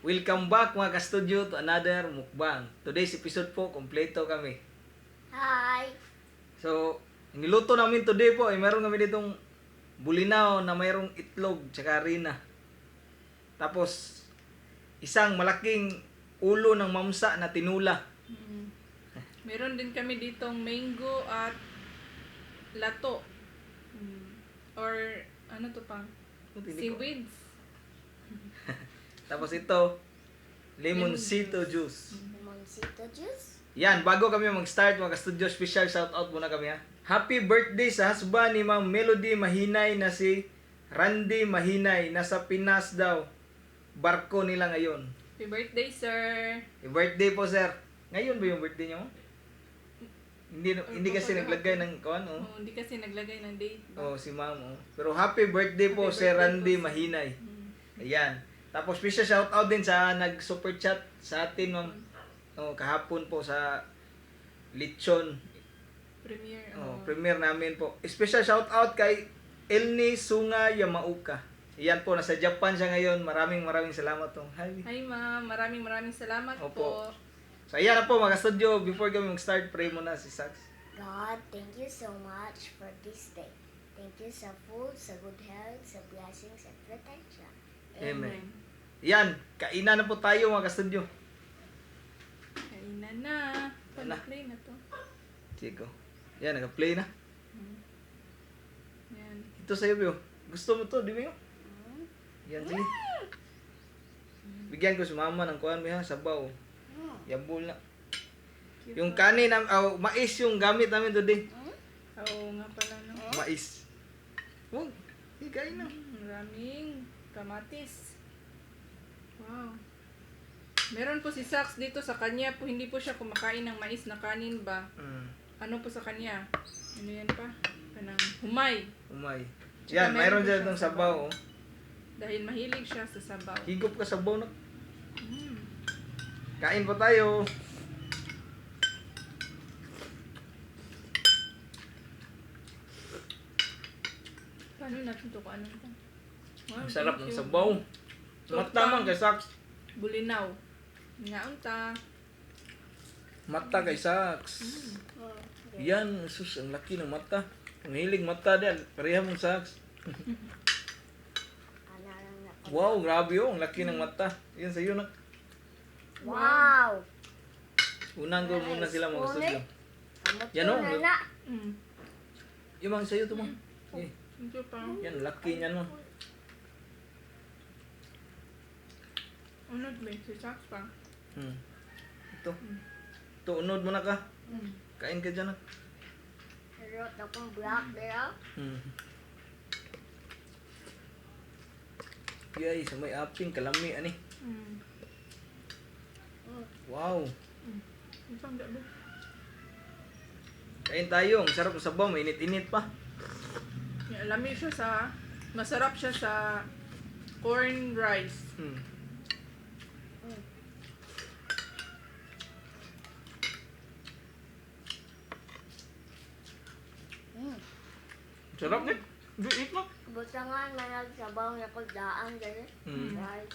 Welcome back mga ka-studio to another mukbang. Today's episode po, kompleto kami. Hi! So, niluto namin today po, meron kami ditong bulinaw na mayroong itlog tsaka harina. Tapos, isang malaking ulo ng mamsa na tinula. Meron din kami ditong mango at lato. Or ano to pang? Seaweeds. Tapos ito, lemoncito juice. Lemoncito juice? Yan, bago kami mag-start mga ka-studio, special shoutout muna kami ha. Happy birthday sa husband ni Ma'am Melody Mahinay na si Randy Mahinay. Nasa Pinas daw. Barko nila ngayon. Happy birthday, sir! Happy birthday po, sir. Ngayon ba yung birthday niyo? Hindi kasi naglagay ng kuan, oh. Oh, hindi kasi naglagay ng date. Oh, si Ma'am, oh. Pero happy birthday po, Happy Sir birthday Randy po, sir. Mahinay. Ayan. Tapos special shoutout din sa nag-super chat sa atin, Ma'am. Oh, kahapon po sa Lechon. Premiere. Oh, premiere namin po. Special shoutout kay Elni Sunga Yamauka. Ayan po, nasa Japan siya ngayon. Maraming salamat po. Hi. Hi, ma'am. Maraming salamat Opo. po. So ayan na po mga studio, before kami mag-start, pray muna si Sax. God, thank you so much for this day. Thank you sa food, sa good health, sa blessings and protection. Amen. Yan, kainan na po tayo mga ka-studio. Kainan na. Pag-play na to. Chico. Yan, nag-play na. Yan. Ito sa'yo, Bio. Gusto mo to, di ba yun? Yan, sige. Bigyan ko si mama ng kuhan mo ha, sabaw. Yambol na. Cute Yung pa. kanin, mais yung gamit namin today. Oo nga pala, no? Mais. Oh, hikain na. Maraming kamatis. Wow. Meron po si Sax dito sa kanya po, hindi po siya kumakain ng mais na kanin ba? Ano po sa kanya? Ano yan pa? Kanang humay. Umay. Tsaka Yan, mayroon meron dyan po itong siyang sabaw. Oh. Dahil mahilig siya sa sabaw. Higop ka sabaw na. Kain po tayo. Paano natin ito? Ano ito? Wow, Ang sarap thank ng you. sabaw. So, Matamang kay Sax. Bulinaw. Ngaon ta. Mata kay Sax. Yan, sus, ang laki ng mata. Ang hilig mata din. Pareha mong Sax. Wow, grabe oh. Ang laki ng mata. Yan sa'yo na. Wow! Unang ko muna sila mga studio. Yan Yan o. na. Yung mga sa'yo to mo. Eh, Ito pa. yan, laki niyan mo. Ano ba? Si Sax pa. Ito. Ito, unod mo na ka. Kain ka dyan. Sarot akong black there. Yay, sa may aping, kalami, ani. Wow. Isang dabo. Kain tayo. Ang sarap ng sabaw. Mainit-init pa. Alam siya sa... Masarap siya sa corn rice. Sarap niya. Eat mo. Buta nga manag sabaw na ko daan gani. Right.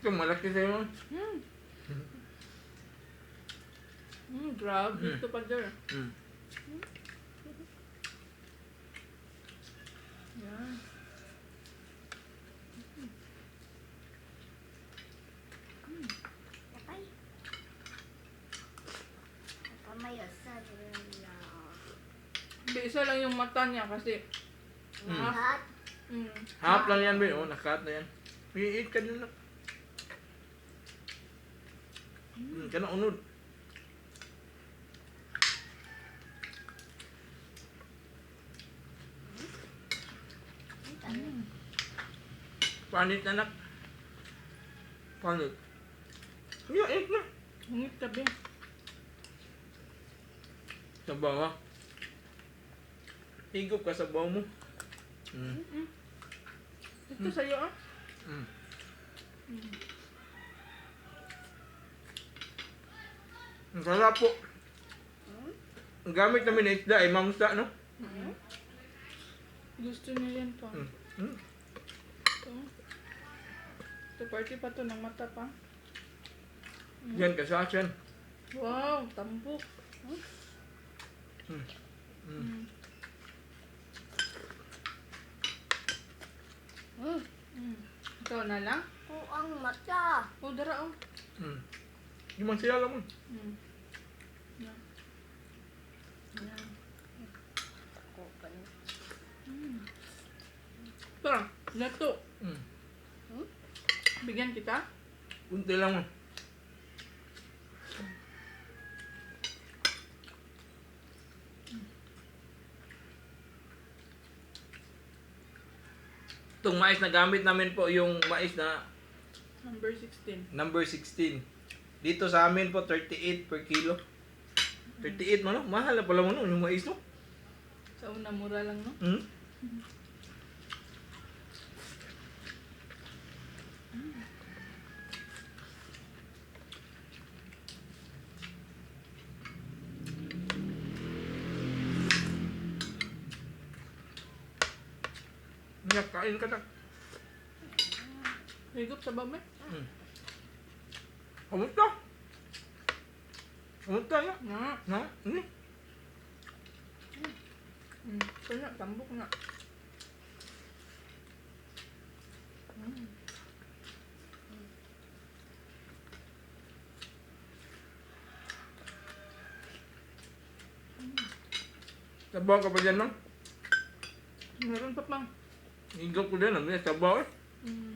Ito, malaki sa'yo. Grabe. Ito pa there. Yan. Okay. Kamayasa din. Isa lang yung mata niya kasi... Lahat. Half lang yan, Ben. Oh, nakat na yan. I-eat ka din lang. Kana unod. Panit na nak. Panit. Yeah, eat na. Hungit ka, be. Sabaw ha. Higop ka sabaw mo. Ito sa'yo, ah. Ang sarap po. Mm. Ang gamit namin na isda ay mamsa, no? Mm. Gusto niya yan pa. Mm. Mm. Ito. Ito party pa to ng mata pa. Yan, kasasan. Wow, tambok. Mm. Mm. Mm. Mm. Mm. Ikaw na lang? Oh, ang mata. Oh, dara oh. Mm. Yung man siya lang mo. Mm. Yan. Yan. Ako pa na. Mm. Tara, nato. Mm. Bigyan kita. Kunti lang mo. Itong mais na gamit namin po yung mais na Number 16. number 16. Dito sa amin po 38 per kilo. 38 mo no? Mahal na pala mo no yung mais no? Sa una, mura lang, no? Hmm? Nya, kain ka na. Higop sa bame. Hmm. Kamusta? Kamusta na? Na. Na? Ini? Ito na, tambok na. Mm. Sabaw ka pa dyan, no? Meron pa pang. Higop ko din, may sabaw eh. Mm.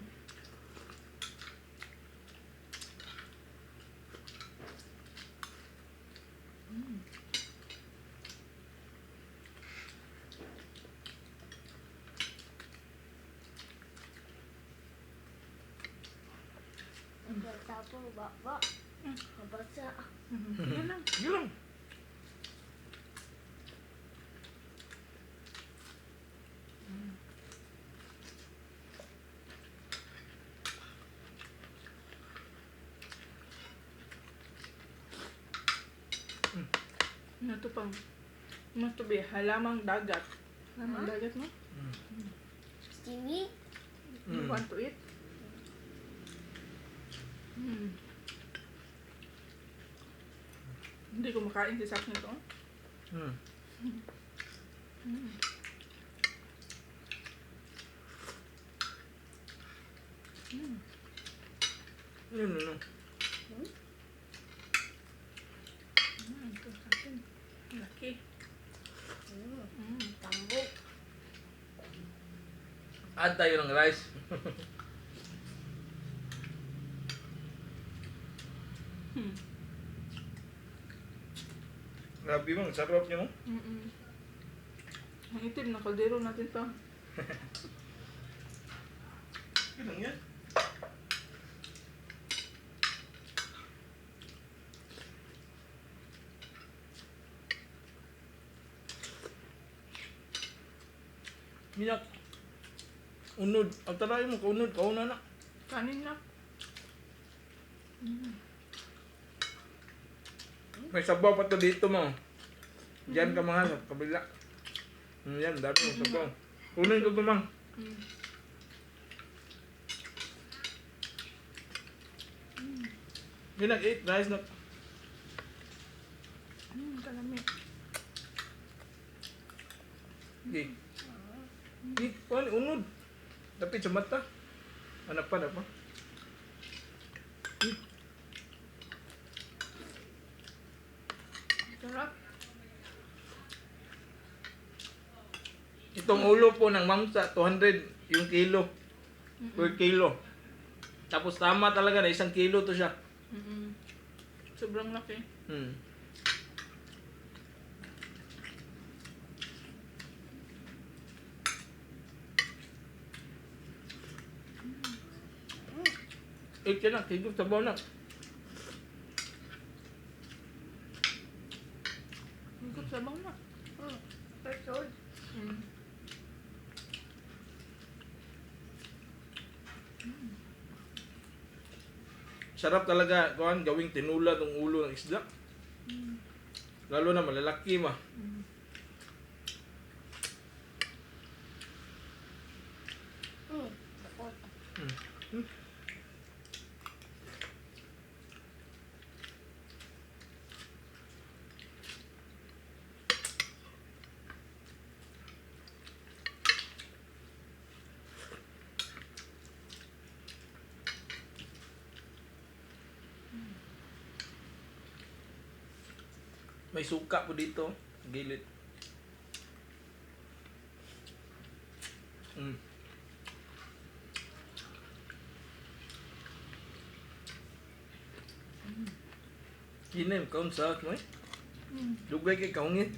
Bata po, baba. Nabasa. Yan lang. Sige lang. Ano to pang? Ano to be? Halamang dagat. Halamang dagat mo? Stewie? You Mm. want to eat? Mm. Hindi ko makain si Sak nito. Hmm. Mm. Mm. Yun, ano. Ito sa akin. Laki. Tambok. Add tayo ng rice. Hmm. Grabe mo, sarap niya mo. Mm-mm. Ang itim na kaldero natin to. Yun lang yan. Miyak. Unod. Ang talayo mo, kaunod, kauna na. Kanin na. May sabaw pa to dito mo. Diyan ka mga sa kabila. Yan, dati mo sabaw. Kunin ko ito mang. Mm. Yan nag-eat, rice na. Kalami. Sige. Sige, paano, unod. Dapit sa mata. Hanap pa, hanap pa. Sige. Sarap. Itong ulo po ng mamsa, 200 yung kilo. Per kilo. Tapos tama talaga na 1 kilo to siya. Mm-mm. Sobrang laki. Hmm. Eat ka na, higop sa na. Higop sa bang na. Person. Mm. Sarap talaga, kuhan, gawing tinula tong ulo ng isda. Lalo na malalaki ba. Ako. May suka po dito. Gilid. Mm. Kinin, kaon sa mo eh. Dugay kay kaungit.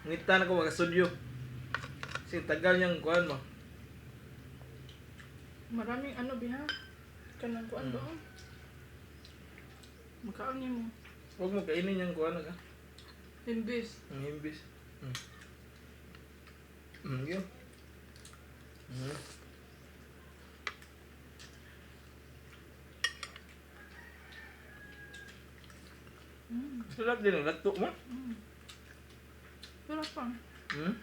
Ngitan ako mga studio. Kasi tagal niyang kuhan mo. Maraming ano biha. Kanang kuan doon. Makaon niya mo. Huwag mo kainin niyang kuhan ka. Imbis. Ang himbis. Yun. Sarap din ang lato mo. Sarap pa. Hmm?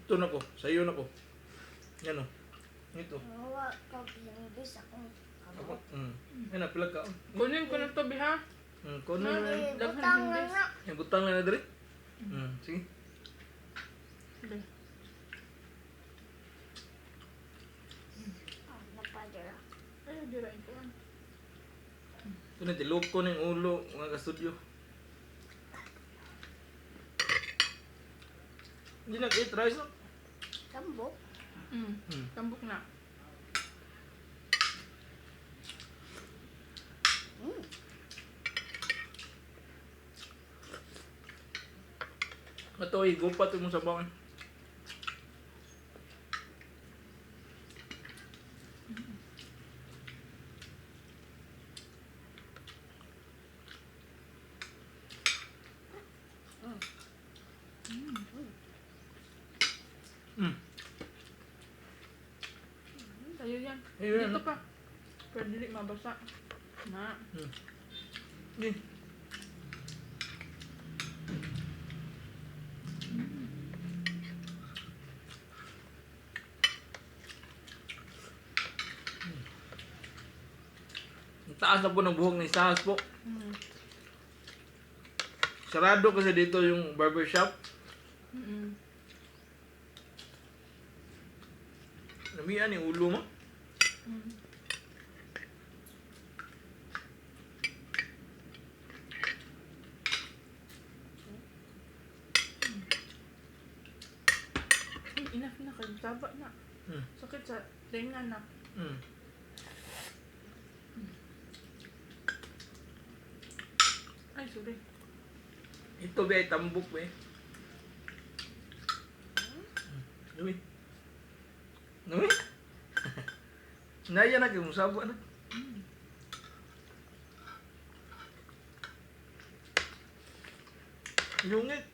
Ito na ko, sa'yo na ko. Yan o. Ito. Nawa ka binibis ako. Ako. Yan na, pilag ka. Kunin ko na to biha. Kuno na. Butang na na. Yung butang na na dali. Sige. Sige. Napadira. Ay, dirain ko. Ito na, tilog ko ng ulo, mga ka-studio. Hindi nag-eat rice no? Tambok. Tambok na. Ito, higupat yung sa bangan. Tayo yan. Ayun, Dito ano? pa. Pero dili mabasa. Na. Hindi. Ang taas na po ng buhok ng isahas po. Sarado kasi dito yung barbershop. Namiyan yung ulo mo. Enough na kayo. Taba na. Sakit sa tenga na. Ay, sorry. Ito ba ay tambok ba eh? Numi. Numi? Naya na kayo musabo na. Yungit.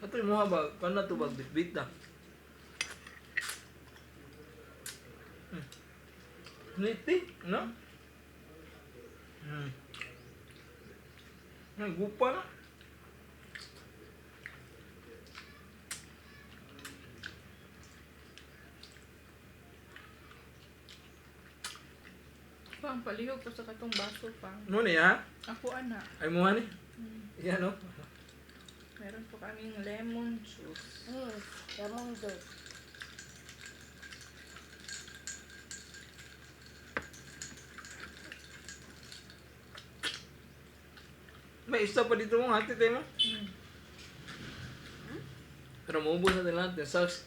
Ato yung mga ba? Paano na ito ba? Bitbit na. Niti, no? Gupa na. Pang palihog pa sa katong baso pa. Ano niya? Ako ana. Ay mo ni? Yan no? Meron po kaming lemon juice. Lemon juice. May isa pa dito mong hati tayo mo. Pero maubos natin lahat yung sauce.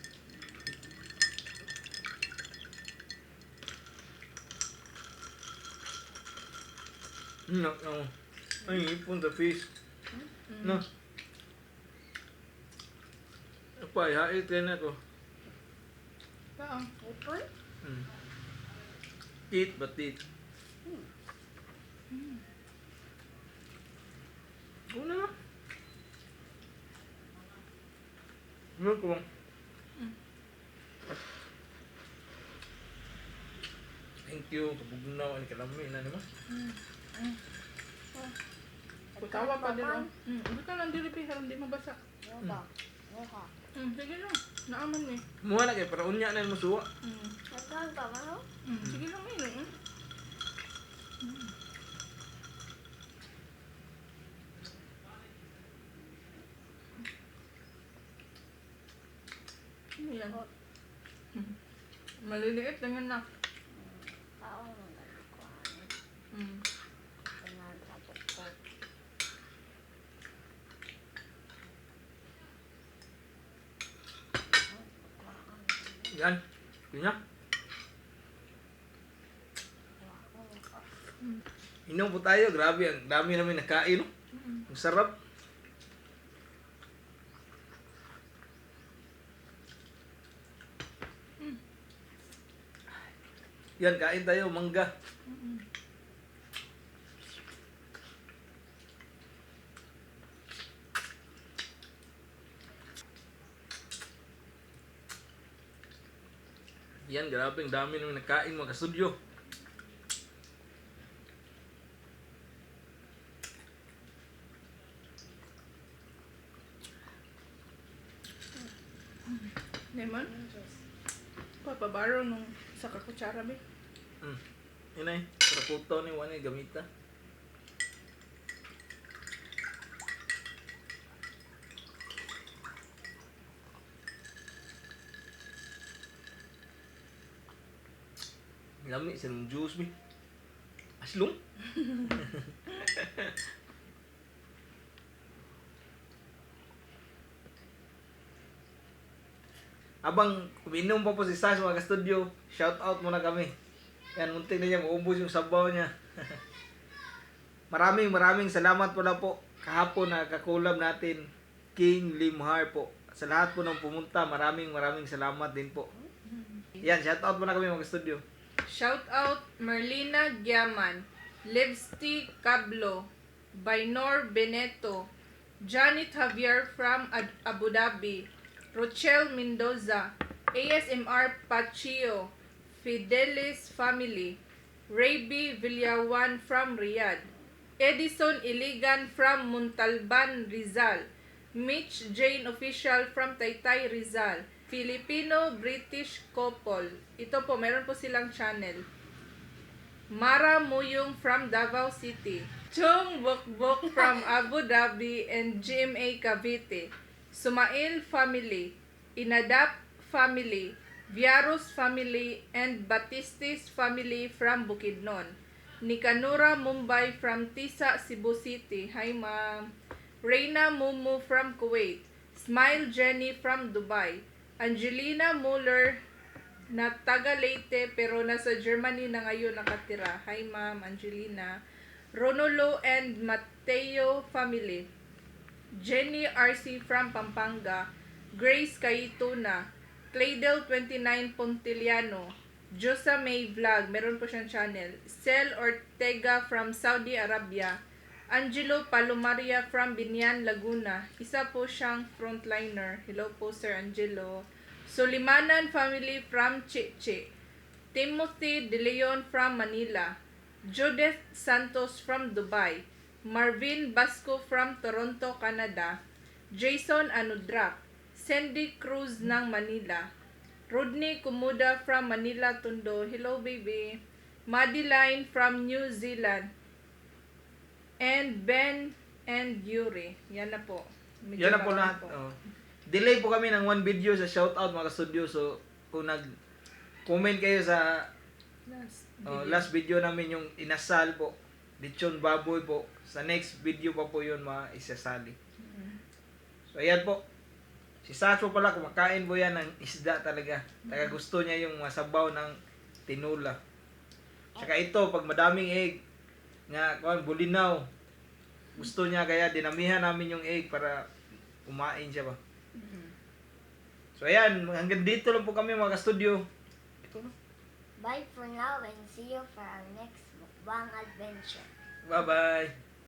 No. Ay, ipon the fish. No. Apa, hait kayo na ko. Ah, Hipon? Mm. Eat but eat. Una na. Ano ko? Thank you. Kabugnaw. Ano kalami na naman. Putawa pa din oh. Buta lang dili pi haron di mabasa. Yoga. Yoga. Sige lang. Naaman ni. Muha na kayo para unya na yung masuwa. Nagkaan ka ba, no? Sige lang eh. Ano yan? Maliliit lang yan na. Oo, magaling ko. Mm. Pinagabot ko. Yan. Yun Inom po tayo. Grabe. Ang dami namin nakain. No? Ang sarap. Yan, kain tayo. Mangga. Yan, grabe. Ang dami namin nakain mga ka-studio. Lemon? Papabaro nung sa kakutsara ba? Yun ay. Para puto ni Juan ay gamita. Lami sa nung juice mi. Aslong. Abang uminom pa po si Sash mga studio, shout out muna kami. Yan, muntik na niya maubos yung sabaw niya. maraming salamat po na po kahapon na kakulab natin King Limhar po. Sa lahat po ng pumunta, maraming salamat din po. Yan, shout out muna kami mga studio. Shout out Merlina Giaman, Livsti Cablo, Bainor Beneto, Janet Javier from Abu Dhabi, Rochelle Mendoza, ASMR Pachio, Fidelis Family, Raby Villawan from Riyadh, Edison Iligan from Montalban, Rizal, Mitch Jane Official from Taytay, Rizal, Filipino-British couple. Ito po, meron po silang channel. Mara Muyong from Davao City, Chong Bokbok from Abu Dhabi and GMA Cavite, Sumail Family, Inadap Family, Viaros Family, and Batistis Family from Bukidnon. Nicanora Mumbai from Tisa, Cebu City. Hi ma'am. Reina Mumu from Kuwait. Smile Jenny from Dubai. Angelina Muller na taga Leyte pero nasa Germany na ngayon nakatira. Hi ma'am Angelina. Ronolo and Mateo Family. Jenny RC from Pampanga. Grace Kaituna. Claydel 29 Pontiliano. Josa May Vlog, meron po siyang channel. Cel Ortega from Saudi Arabia. Angelo Palomaria from Binyan, Laguna. Isa po siyang frontliner. Hello po Sir Angelo. Solimanan family from Chichi. Timothy De Leon from Manila. Judith Santos from Dubai. Marvin Basco from Toronto, Canada. Jason Anudrak. Sandy Cruz ng Manila. Rodney Kumuda from Manila, Tondo. Hello baby. Madeline from New Zealand. And Ben and Yuri. Yan na po. Medyo Yan na po marami lahat. Oh. Delay po kami ng one video sa shoutout mga studio. So, kung nag-comment kayo sa last video namin yung inasal po, lechon baboy po, sa next video pa po yun maisasali. So, ayan po. Si Sacho pala, kumakain po yan ng isda talaga. Taga gusto niya yung masabaw ng tinula. Tsaka ito, pag madaming egg, nga, bulinaw, gusto niya kaya dinamihan namin yung egg para kumain siya ba. So ayan, hanggang dito lang po kami mga ka-studio. Ito na. Bye for now and see you for our next mukbang adventure. Bye-bye.